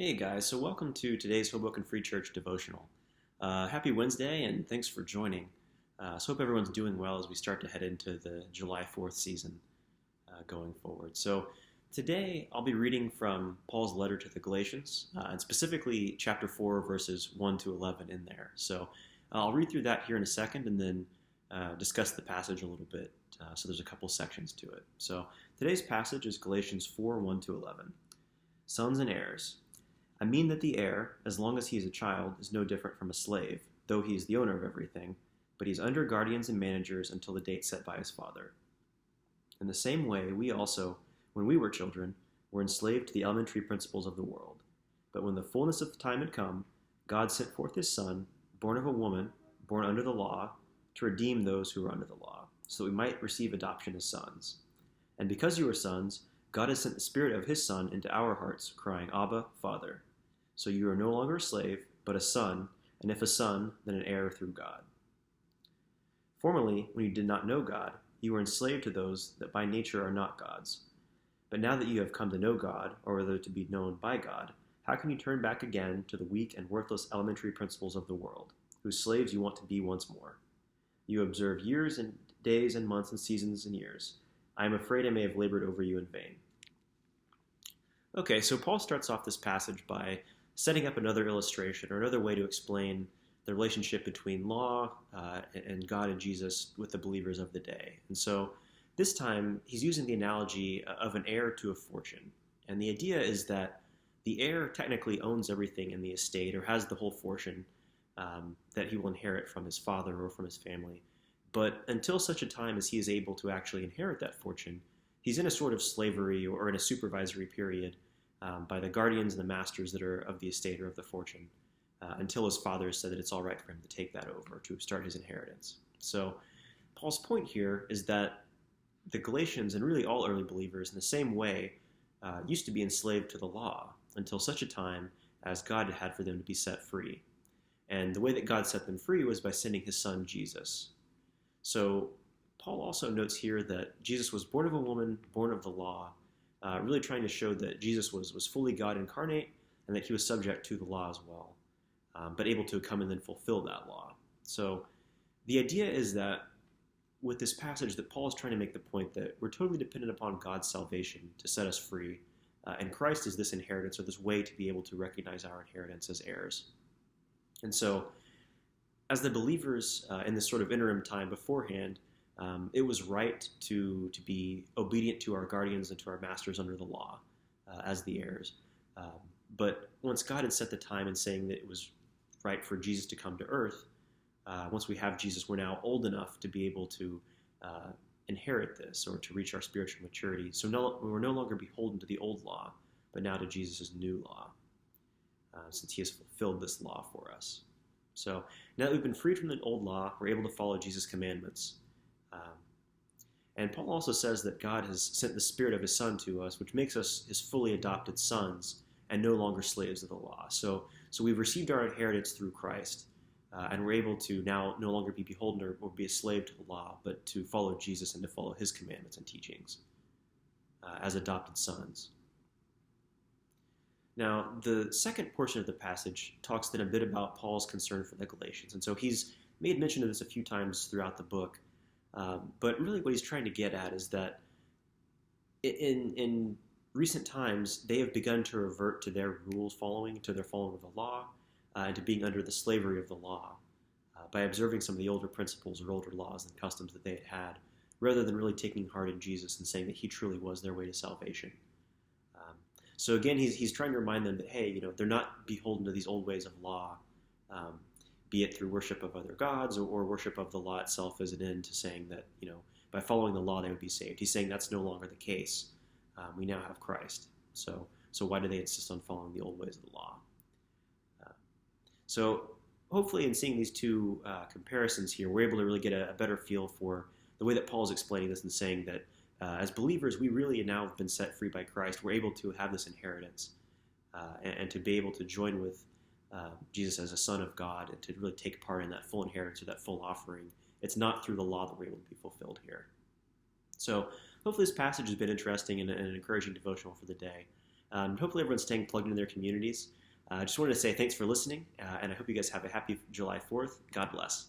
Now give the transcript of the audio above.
Hey guys, so welcome to today's Hoboken Free Church Devotional. Happy Wednesday and thanks for joining. So hope everyone's doing well as we start to head into the July 4th season going forward. So today I'll be reading from Paul's letter to the Galatians, and specifically chapter 4 verses 1 to 11 in there. So I'll read through that here in a second and then discuss the passage a little bit. So there's a couple sections to it. So today's passage is Galatians 4, 1 to 11. Sons and heirs. I mean that the heir, as long as he is a child, is no different from a slave, though he is the owner of everything, but he is under guardians and managers until the date set by his father. In the same way, we also, when we were children, were enslaved to the elementary principles of the world. But when the fullness of the time had come, God sent forth his Son, born of a woman, born under the law, to redeem those who were under the law, so that we might receive adoption as sons. And because you are sons, God has sent the Spirit of his Son into our hearts, crying, Abba, Father. So you are no longer a slave, but a son, and if a son, then an heir through God. Formerly, when you did not know God, you were enslaved to those that by nature are not God's. But now that you have come to know God, or rather to be known by God, how can you turn back again to the weak and worthless elementary principles of the world, whose slaves you want to be once more? You observe years and days and months and seasons and years. I am afraid I may have labored over you in vain. Okay, so Paul starts off this passage by setting up another illustration or another way to explain the relationship between law and God and Jesus with the believers of the day. And so this time he's using the analogy of an heir to a fortune. And the idea is that the heir technically owns everything in the estate or has the whole fortune that he will inherit from his father or from his family. But until such a time as he is able to actually inherit that fortune, he's in a sort of slavery or in a supervisory period by the guardians and the masters that are of the estate or of the fortune, until his father has said that it's all right for him to take that over, to start his inheritance. So Paul's point here is that the Galatians, and really all early believers in the same way, used to be enslaved to the law until such a time as God had for them to be set free. And the way that God set them free was by sending his son Jesus. So Paul also notes here that Jesus was born of a woman, born of the law, really trying to show that Jesus was fully God incarnate and that he was subject to the law as well, but able to come and then fulfill that law. So the idea is that with this passage that Paul is trying to make the point that we're totally dependent upon God's salvation to set us free, and Christ is this inheritance or this way to be able to recognize our inheritance as heirs. And so as the believers in this sort of interim time beforehand, it was right to be obedient to our guardians and to our masters under the law as the heirs. But once God had set the time in saying that it was right for Jesus to come to earth, once we have Jesus, we're now old enough to be able to inherit this or to reach our spiritual maturity. So we're no longer beholden to the old law, but now to Jesus' new law, since he has fulfilled this law for us. So now that we've been freed from the old law, we're able to follow Jesus' commandments. And Paul also says that God has sent the Spirit of his Son to us, which makes us his fully adopted sons and no longer slaves of the law. So we've received our inheritance through Christ, and we're able to now no longer be beholden or be a slave to the law, but to follow Jesus and to follow his commandments and teachings as adopted sons. Now, the second portion of the passage talks then a bit about Paul's concern for the Galatians. And so he's made mention of this a few times throughout the book. But really what he's trying to get at is that in recent times, they have begun to revert to their rules following, to their following of the law, and to being under the slavery of the law by observing some of the older principles or older laws and customs that they had, rather than really taking heart in Jesus and saying that he truly was their way to salvation. So again, he's trying to remind them that, hey, they're not beholden to these old ways of law, be it through worship of other gods or worship of the law itself as an end to saying that, by following the law they would be saved. He's saying that's no longer the case. We now have Christ. So why do they insist on following the old ways of the law? So hopefully in seeing these two comparisons here, we're able to really get a better feel for the way that Paul is explaining this and saying that as believers, we really now have been set free by Christ. We're able to have this inheritance and to be able to join with Jesus as a son of God and to really take part in that full inheritance or that full offering. It's not through the law that we're able to be fulfilled here. So hopefully this passage has been interesting and an encouraging devotional for the day. Hopefully everyone's staying plugged into their communities. I just wanted to say thanks for listening, and I hope you guys have a happy July 4th. God bless.